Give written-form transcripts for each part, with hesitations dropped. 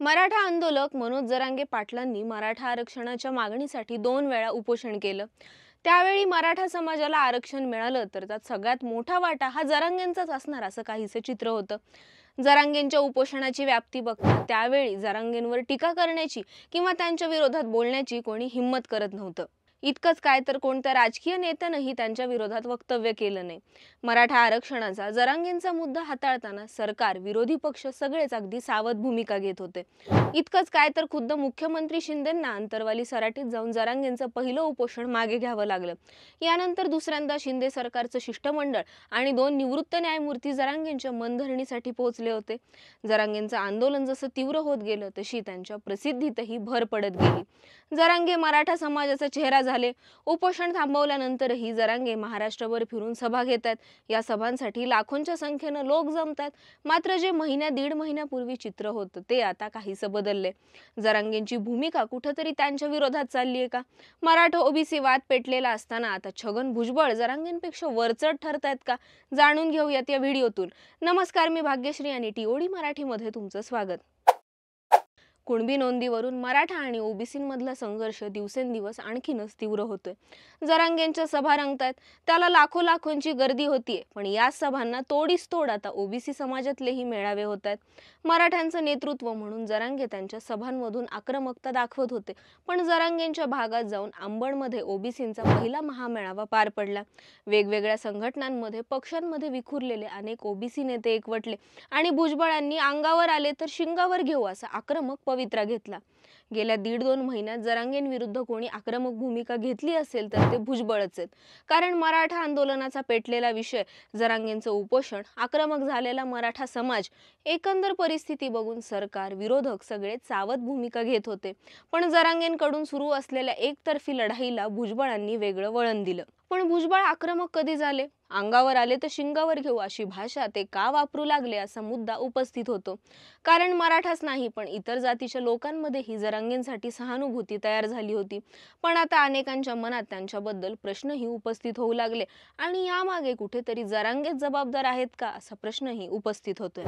मराठा आंदोलक मनोज जरांगे पाटलांनी मराठा आरक्षणाच्या मागणीसाठी 2 वेळा उपोषण केलं. त्यावेळी मराठा समाजाला आरक्षण मिळालं तर त्यात सगळ्यात मोठा वाटा हा जरांगेंचाच असणार असं काहीसे चित्र होतं. जरांगेंच्या उपोषणाची व्याप्ती बघता त्यावेळी जरांगेंवर टीका करण्याची किंवा त्यांच्या विरोधात बोलण्याची कोणी हिंमत करत नव्हतं. इतकंच काय तर कोणत्या राजकीय नेत्यानंही त्यांच्या विरोधात वक्तव्य केलं नाही. मराठा आरक्षणाचा जरांगेंचा मुद्दा हाताळताना सरकार, विरोधी पक्ष सगळेच अगदी सावध भूमिका घेत होते. इतकंच काय तर खुद्द मुख्यमंत्री शिंदेंना अंतरवाली सराटीत जाऊन जरांगेंचं पहिलं उपोषण मागे घ्यावं लागलं. यानंतर दुसऱ्यांदा शिंदे सरकारचं शिष्टमंडळ आणि 2 निवृत्त न्यायमूर्ती जरांगेंच्या मनधरणीसाठी पोहोचले होते. जरांगेंचं आंदोलन जसं तीव्र होत गेलं तशी त्यांच्या प्रसिद्धीतही भर पडत गेली. जरांगे मराठा समाजाचा चेहरा झाले. उपोषण थांबवल्यानंतरही जरांगे महाराष्ट्रभर फिरून सभा घेतात. या सभांसाठी लाखोंच्या संख्येनं लोक जमतात. मात्र जे दीड महिन्यापूर्वी चित्र होतं ते आता काहीसं बदलले. जरांगेंची भूमिका कुठंतरी त्यांच्या विरोधात चालली आहे का? मराठा ओबीसी वाद पेटलेला असताना आता छगन भुजबळ जरांगेंपेक्षा वरचढ ठरतायत का? जाणून घेऊयात या व्हिडिओतून. नमस्कार, मी भाग्यश्री आणि टीओडी मराठीमध्ये तुमचं स्वागत. कुणबी नोंदीवरून मराठा आणि ओबीसींमधला संघर्ष दिवसेंदिवस आणखीनच तीव्र होतोय. जरांगेंच्या सभा रंगतायत, त्याला लाखोंची गर्दी होतीये, पण या सभांना तोडीस तोड आता ओबीसी समाजातलेही मेळावे होत आहेत. मराठ्यांचं नेतृत्व म्हणून जरांगे त्यांच्या सभांमधून आक्रमकता दाखवत होते, पण जरांगेंच्या भागात जाऊन अंबडमध्ये ओबीसींचा पहिला महामेळावा पार पडला. वेगवेगळ्या संघटनांमध्ये, पक्षांमध्ये विखुरलेले अनेक ओबीसी नेते एकवटले आणि भुजबळांनी अंगावर आले तर शिंगावर घेऊ असा आक्रमक पवित्रा घेतला. गेल्या 1.5-2 महिन्यात जरांगेंविरुद्ध कोणी आक्रमक भूमिका घेतली असेल तर ते भुजबळच आहेत. कारण मराठा आंदोलनाचा पेटलेला विषय, जरांगेंचं उपोषण, आक्रमक झालेला मराठा समाज, एकंदर परिस्थिती बघून सरकार, विरोधक सगळे सावध भूमिका घेत होते. पण जरांगेंकडून सुरू असलेल्या एकतर्फी लढाईला भुजबळांनी वेगळं वळण दिलं. पण भुजबळ आक्रमक कधी झाले? अंगावर आले तर शिंगावर घेऊ अशी भाषा ते का वापरू लागले असा मुद्दा उपस्थित होतो. कारण मराठाच नाही पण इतर जातीच्या लोकांमध्येही जरांगेंसाठी सहानुभूती तयार झाली होती. पण आता अनेकांच्या मनात त्यांच्याबद्दल प्रश्नही उपस्थित होऊ लागले आणि यामागे कुठेतरी जरांगेच जबाबदार आहेत का असा प्रश्नही उपस्थित होतोय.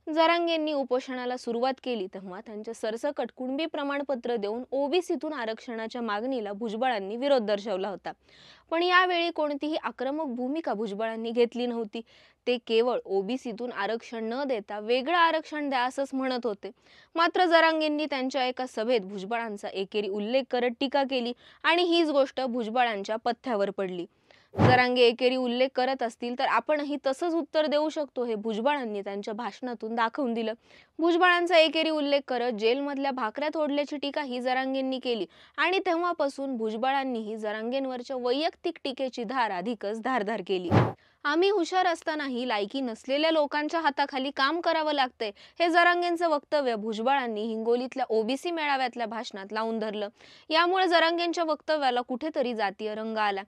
जरांगेंनी उपोषणाला सुरुवात केली तेव्हा त्यांच्या सरसकट कुणबी प्रमाणपत्र देऊन ओबीसीतून आरक्षणाच्या मागणीला भुजबळांनी विरोध दर्शवला होता. पण यावेळी कोणतीही आक्रमक भूमिका भुजबळांनी घेतली नव्हती. ते केवळ ओबीसीतून आरक्षण न देता वेगळं आरक्षण द्या असंच म्हणत होते. मात्र जरांगेंनी त्यांच्या एका सभेत भुजबळांचा एकेरी उल्लेख करत टीका केली आणि हीच गोष्ट भुजबळांच्या पथ्यावर पडली. जरांगे एकेरी उल्लेख करत असतील तर आपणही तसंच उत्तर देऊ शकतो हे भुजबळांनी त्यांच्या भाषणातून दाखवून दिलं. भुजबळांचा एकेरी उल्लेख करत जेलमधल्या भाकऱ्या तोडल्याची टीका ही जरांगेंनी केली आणि तेव्हापासून भुजबळांनीही जरांगेंवरच्या वैयक्तिक टीकेची धार अधिकच धारदार केली. आम्ही हुशार असतानाही लायकी नसलेल्या लोकांच्या हाताखाली काम करावं लागतंय, हे जरांगेंचं वक्तव्य भुजबळांनी हिंगोलीतल्या ओबीसी मेळाव्यातल्या भाषणात लावून धरलं. यामुळे जरांगेंच्या वक्तव्याला कुठेतरी जातीय रंग आला.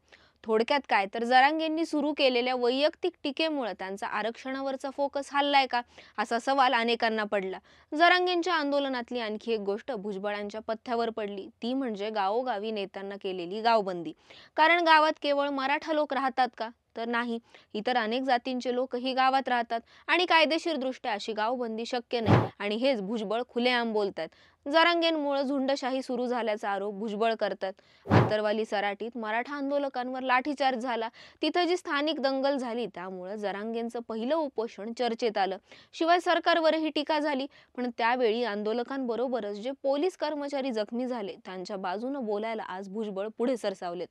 थोडक्यात काय तर जरांगेंनी सुरू केलेल्या वैयक्तिक टीकेमुळे त्यांचा आरक्षणावरचा फोकस हललाय का असा सवाल अनेकांना पडला. जरांगेंच्या आंदोलनातली आणखी एक गोष्ट भुजबळांच्या पथ्यावर पडली ती म्हणजे गावोगावी नेत्यांना केलेली गावबंदी. कारण गावात केवळ मराठा लोक राहतात का? तर नाही, इतर अनेक जातींचे लोकही गावात राहतात आणि कायदेशीरदृष्ट्या अशी गावबंदी शक्य नाही आणि हेच भुजबळ खुलेआम बोलतात. जरांगेंमुळे झुंडशाही सुरू झाल्याचा आरोप भुजबळ करतात. आंतरवाली सराटीत मराठा आंदोलकांवर लाठीचार्ज झाला, तिथं जी स्थानिक दंगल झाली त्यामुळे जरांगेंचं पहिलं उपोषण चर्चेत आलं. शिवाय सरकारवरही टीका झाली. पण त्यावेळी आंदोलकांबरोबरच जे पोलीस कर्मचारी जखमी झाले त्यांच्या बाजूनं बोलायला आज भुजबळ पुढे सरसावलेत.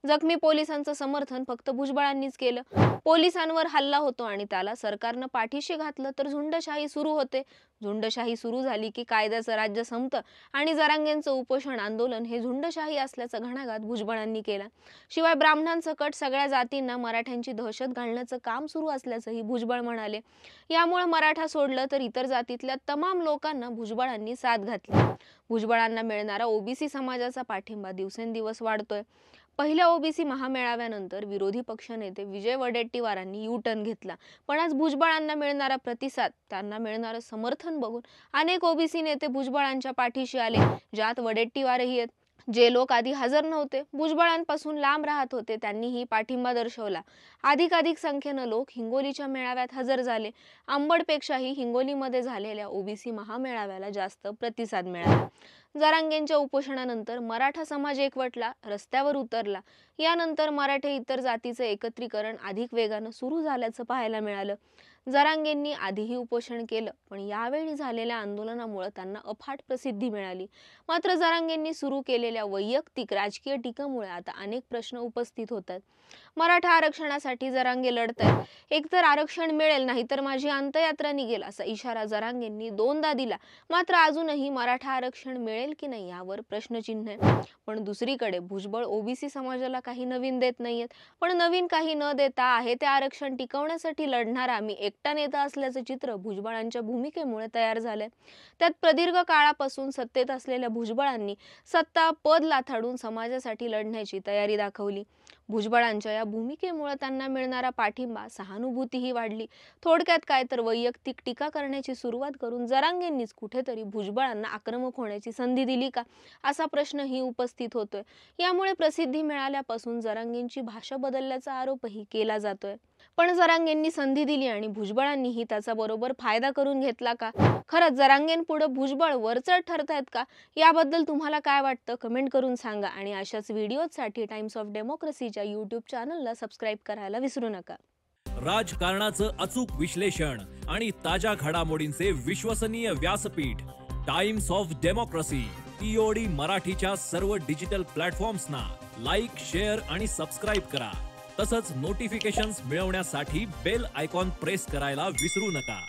जखमी पोलिसांचं समर्थन फक्त भुजबळांनीच केलं. पोलिसांवर हल्ला होतो आणि त्याला सरकारनं पाठीशी घातलं तर झुंडशाही सुरू होते. झुंडशाही सुरू झाली की कायद्याचं राज्य संपतं आणि जरांगेंचं उपोषण आंदोलन हे झुंडशाही असल्याचा घणाघात भुजबळांनी केला. शिवाय ब्राह्मणांसकट सगळ्या जातींना मराठ्यांची दहशत घालण्याचं काम सुरू असल्याचंही भुजबळ म्हणाले. यामुळे मराठा सोडलं तर इतर जातीतल्या तमाम लोकांना भुजबळांनी साथ घातली. भुजबळांना मिळणारा ओबीसी समाजाचा पाठिंबा दिवसेंदिवस वाढतोय. पहिल्या ओबीसी महामेळाव्यानंतर विरोधी पक्षनेते विजय वडेट्टीवारांनी यू-टर्न घेतला. पण आज भुजबळांना मिळणारा प्रतिसाद, त्यांना मिळणारं समर्थन बघून अनेक ओबीसी नेते भुजबळांच्या पाठीशी आले, ज्यात वडेट्टीवारही आहेत. जे लोक आधी हजर नव्हते, भुजबळांपासून लांब राहत होते, त्यांनीही पाठिंबा दर्शवला. अधिकाधिक संख्येनं लोक हिंगोलीच्या मेळाव्यात हजर झाले. अंबडपेक्षाही हिंगोलीमध्ये झालेल्या ओबीसी महामेळाव्याला जास्त प्रतिसाद मिळाला. जरांगेंच्या उपोषणानंतर मराठा समाज एकवटला, रस्त्यावर उतरला. यानंतर मराठे इतर जातीचं एकत्रीकरण अधिक वेगानं सुरू झाल्याचं पाहायला मिळालं. जरांगेंनी आधीही उपोषण केलं, पण यावेळी झालेल्या आंदोलनामुळे त्यांना अफाट प्रसिद्धी मिळाली. मात्र जरांगेंनी सुरू केलेल्या वैयक्तिक राजकीय टीकेमुळे आता अनेक प्रश्न उपस्थित होतात. मराठा आरक्षणासाठी जरांगे लढतायत. एकतर आरक्षण मिळेल, नाहीतर माझी अंत्ययात्रा निघेल, असा इशारा जरांगेंनी दोनदा दिला. मात्र अजूनही मराठा आरक्षण मिळेल की नाही यावर प्रश्नचिन्ह आहे. पण दुसरीकडे भुजबळ ओबीसी समाजाला काही नवीन देत नाहीयेत, पण नवीन काही न देता आहे ते आरक्षण टिकवण्यासाठी लढणारा मी एकटा नेता असल्याचं चित्र भुजबळांच्या भूमिकेमुळे तयार झालंय. त्यात प्रदीर्घ काळापासून सत्तेत असलेल्या भुजबळांनी सत्ता पद लाथाडून समाजासाठी लढण्याची तयारी दाखवली. भुजबळांच्या या भूमिकेमुळे त्यांना मिळणारा पाठिंबा, सहानुभूतीही वाढली. थोडक्यात काय तर वैयक्तिक टीका करण्याची सुरुवात करून जरांगेंनीच कुठेतरी भुजबळांना आक्रमक होण्याची संधी दिली का, असा प्रश्नही उपस्थित होतोय. यामुळे प्रसिद्धी मिळाल्यापासून जरांगेंची भाषा बदलल्याचा आरोपही केला जातोय. पण जरांगेंनी संधी दिली आणि भुजबळांनीही त्याचा बरोबर फायदा करून घेतला का? खरंच जरांगेंपुढे भुजबळ वरचढ ठरतायत का? याबद्दल तुम्हाला काय वाटतं? कमेंट करून सांगा आणि अशाच व्हिडिओसाठी टाइम्स ऑफ डेमोक्रेसीच्या यूट्यूब चॅनलला सबस्क्राईब करायला विसरू नका. राजकारणाचं अचूक विश्लेषण आणि ताज्या घडामोडींचे विश्वसनीय व्यासपीठ टाइम्स ऑफ डेमोक्रेसी TOD मराठीच्या सर्व डिजिटल प्लॅटफॉर्म्सना लाईक, शेअर आणि सबस्क्राईब करा. तसंच नोटिफिकेशन्स मिळवण्यासाठी बेल आयकॉन प्रेस करायला विसरू नका.